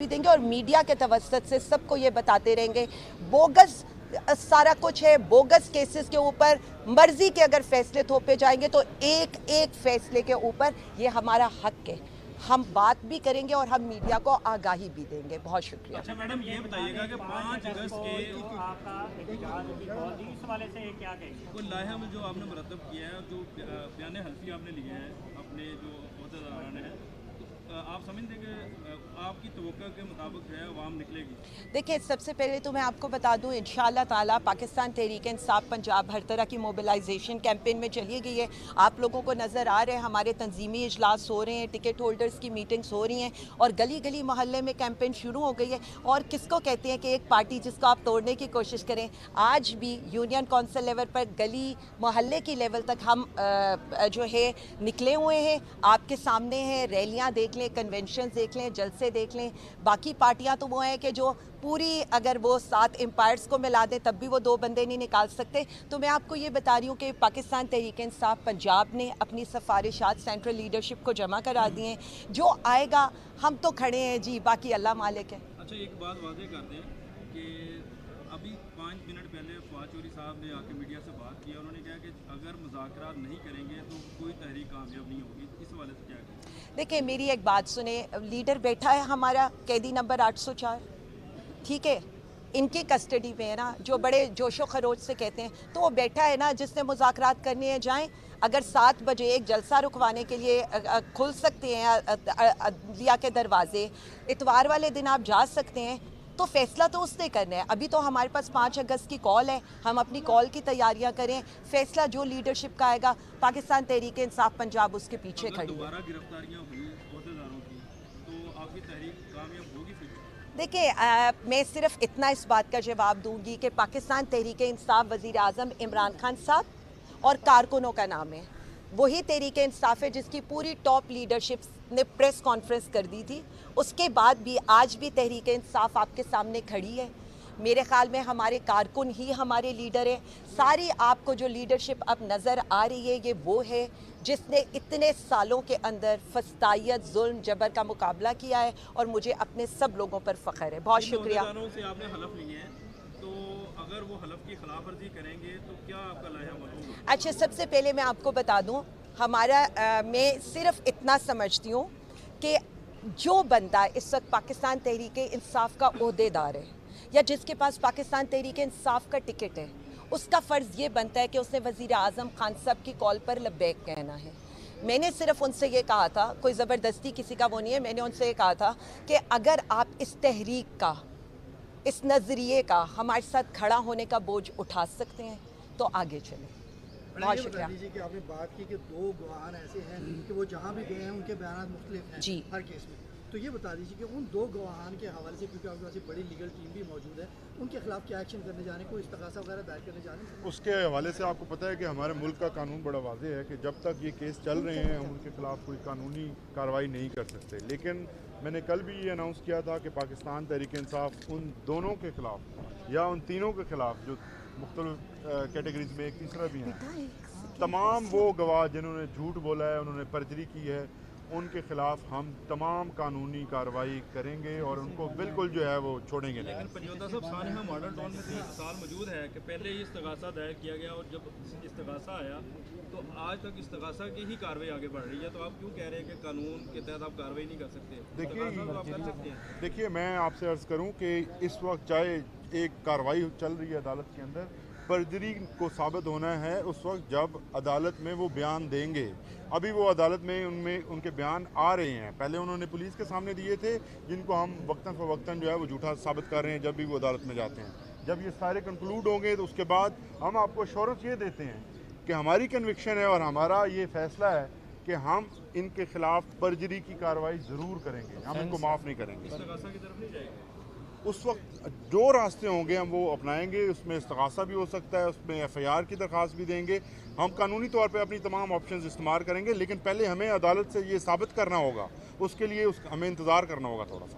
भी देंगे और मीडिया के तवस्सुत से सबको ये बताते रहेंगे। बोगस सारा कुछ है, बोगस केसेस के ऊपर मर्जी के अगर फैसले थोपे जाएंगे तो एक एक फैसले के ऊपर ये हमारा हक है, हम बात भी करेंगे और हम मीडिया को आगाही भी देंगे। बहुत शुक्रिया। अच्छा मैडम, ये बताइएगा कि 5 अगस्त के आपका एहतजाज अभी बहुत ही, इस वाले से क्या कहेंगे? वो लाया में जो आपने मुरतब किया है, जो बयान हल्फी आपने लिए हैं अपने जो अहदेदारान हैं, तो आप समझते हैं कि आपकी तवक्को के मुताबिक है अवाम निकलेगी? देखिए, सबसे पहले तो मैं आपको बता दूं, इंशाअल्लाह ताला पाकिस्तान तहरीक इंसाफ पंजाब हर तरह की मोबिलाइजेशन कैंपेन में चली गई है। आप लोगों को नज़र आ रहे हैं, हमारे तंजीमी इजलास हो रहे हैं, टिकट होल्डर्स की मीटिंग्स हो रही हैं और गली गली मोहल्ले में कैंपेन शुरू हो गई है। और किसको कहते हैं कि एक पार्टी जिसको आप तोड़ने की कोशिश करें, आज भी यूनियन कौंसिल लेवल पर गली मोहल्ले की लेवल तक हम जो है निकले हुए हैं। आपके सामने हैं, रैलियाँ देख लें, कन्वेंशन देख लें, जलसे देख लें। बाकी पार्टियां तो वो हैं कि जो पूरी अगर वो 7 एम्पायर्स को मिला दें तब भी वो 2 बंदे नहीं निकाल सकते। तो मैं आपको ये बता रही हूँ कि पाकिस्तान तहरीक इंसाफ पंजाब ने अपनी सिफारिशात सेंट्रल लीडरशिप को जमा करा दी हैं। जो आएगा हम तो खड़े हैं जी, बाकी अल्लाह मालिक है। अच्छा, एक बात वाज़ेह कर दें कि अभी 5 मिनट पहले फवाद चौधरी साहब ने आके मीडिया से बात की, उन्होंने कहा कि अगर मुज़ाकरात नहीं करेंगे तो कोई तहरीक कामयाब नहीं होगी। इस हवाले से क्या कहें? देखिए, मेरी एक बात सुने, लीडर बैठा है हमारा कैदी नंबर 804, ठीक है, इनकी कस्टडी में है ना, जो बड़े जोशो खरोज से कहते हैं, तो वो बैठा है ना, जिसने मुज़ाकरात करने हैं जाएं। अगर 7 बजे एक जलसा रुकवाने के लिए खुल सकते हैं अदलिया के दरवाजे, इतवार वाले दिन आप जा सकते हैं, तो फैसला तो उसने करना है। अभी तो हमारे पास 5 अगस्त की कॉल है, हम अपनी कॉल की तैयारियां करें। फैसला जो लीडरशिप का आएगा, पाकिस्तान तहरीक इंसाफ पंजाब उसके पीछे खड़ी है। दोबारा गिरफ्तारियां हुई अहदेदारों की तो आपकी तहरीक कामयाब होगी फिर? देखिए, मैं सिर्फ इतना इस बात का जवाब दूंगी कि पाकिस्तान तहरीक इंसाफ वज़ीर आज़म इमरान खान साहब और कारकुनों का नाम है। वही तहरीक इंसाफ है जिसकी पूरी टॉप लीडरशिप ने प्रेस कॉन्फ्रेंस कर दी थी। उसके बाद भी आज भी तहरीक इंसाफ आपके सामने खड़ी है। मेरे ख़्याल में हमारे कारकुन ही हमारे लीडर हैं। सारी आपको जो लीडरशिप अब नज़र आ रही है, ये वो है जिसने इतने सालों के अंदर फस्तायत, जुल्म, जबर का मुकाबला किया है और मुझे अपने सब लोगों पर फ़ख्र है। बहुत शुक्रिया। से आपने हलफ लिए हैं, तो अगर वो हलफ की खिलाफ वर्जी करेंगे तो क्या आपका लाहेहामल होगा? अच्छा, सबसे पहले मैं आपको बता दूं, हमारा मैं सिर्फ इतना समझती हूँ कि जो बंदा इस वक्त पाकिस्तान तहरीक इंसाफ का ओहदेदार है या जिसके पास पाकिस्तान तहरीक इंसाफ का टिकट है, उसका फ़र्ज़ ये बनता है कि उसने वज़ीर आज़म खान साहब की कॉल पर लब्बैक कहना है। मैंने सिर्फ उनसे ये कहा था, कोई ज़बरदस्ती किसी का वो नहीं है, मैंने उनसे ये कहा था कि अगर आप इस तहरीक का, इस नज़रिए का हमारे साथ खड़ा होने का बोझ उठा सकते हैं तो आगे चलें। बहुत शुक्रिया। कि आपने बात की कि 2 गवाहान ऐसे हैं कि वो जहाँ भी गए हैं उनके बयान मुख्तलिफ हैं जी। हर केस में, तो ये बता दीजिए कि उन 2 गवाहान के हवाले से, क्योंकि आपके पास एक बड़ी लीगल टीम भी मौजूद है, उनके खिलाफ क्या एक्शन करने जाने, कोई इस्तग़ासा वगैरह दायर करने जाने? उसके हवाले से आपको पता है कि हमारे मुल्क का कानून बड़ा वाज़ेह है कि जब तक ये केस चल रहे हैं हम उनके खिलाफ कोई कानूनी कार्रवाई नहीं कर सकते। लेकिन मैंने कल भी ये अनाउंस किया था कि पाकिस्तान तहरीक इंसाफ उन दोनों के खिलाफ या उन तीनों के खिलाफ जो मुख्तलिफ कैटेगरीज में एक तीसरा भी है, तमाम वो गवाह जिन्होंने झूठ बोला है, उन्होंने परजरी की है, उनके खिलाफ हम तमाम कानूनी कार्रवाई करेंगे और उनको बिल्कुल जो है वो छोड़ेंगे नहीं। लेकिन पंजोता साहब, सानहा मॉडल टाउन में तो साल मौजूद है कि पहले ही इस्तग़ासा दायर किया गया और जब इस्तग़ासा आया तो आज तक इस्तग़ासा की ही कार्रवाई आगे बढ़ रही है, तो आप क्यों कह रहे हैं कि कानून के तहत आप कार्रवाई नहीं कर सकते? इस्तग़ासा तो आप कर सकते हैं। देखिए, मैं आपसे अर्ज़ करूं कि इस वक्त चाहे एक कार्रवाई चल रही है अदालत के अंदर, परजरी को साबित होना है उस वक्त जब अदालत में वो बयान देंगे। अभी वो अदालत में उनके बयान आ रहे हैं। पहले उन्होंने पुलिस के सामने दिए थे, जिनको हम वक्तन फ़वक्तन जो है वो झूठा साबित कर रहे हैं जब भी वो अदालत में जाते हैं। जब ये सारे कंक्लूड होंगे तो उसके बाद हम आपको एश्योरेंस ये देते हैं कि हमारी कन्विक्शन है और हमारा ये फैसला है कि हम इनके खिलाफ परजरी की कार्रवाई ज़रूर करेंगे, हम इनको माफ़ नहीं करेंगे। इस्तग़ासा की तरफ नहीं जाएगा। उस वक्त जो रास्ते होंगे हम वो अपनाएंगे, उसमें इस्तग़ासा भी हो सकता है, उसमें FIR की दरख्वास्त भी देंगे। हम कानूनी तौर पे अपनी तमाम ऑप्शंस इस्तेमाल करेंगे, लेकिन पहले हमें अदालत से ये साबित करना होगा, उसके लिए हमें इंतज़ार करना होगा थोड़ा सा।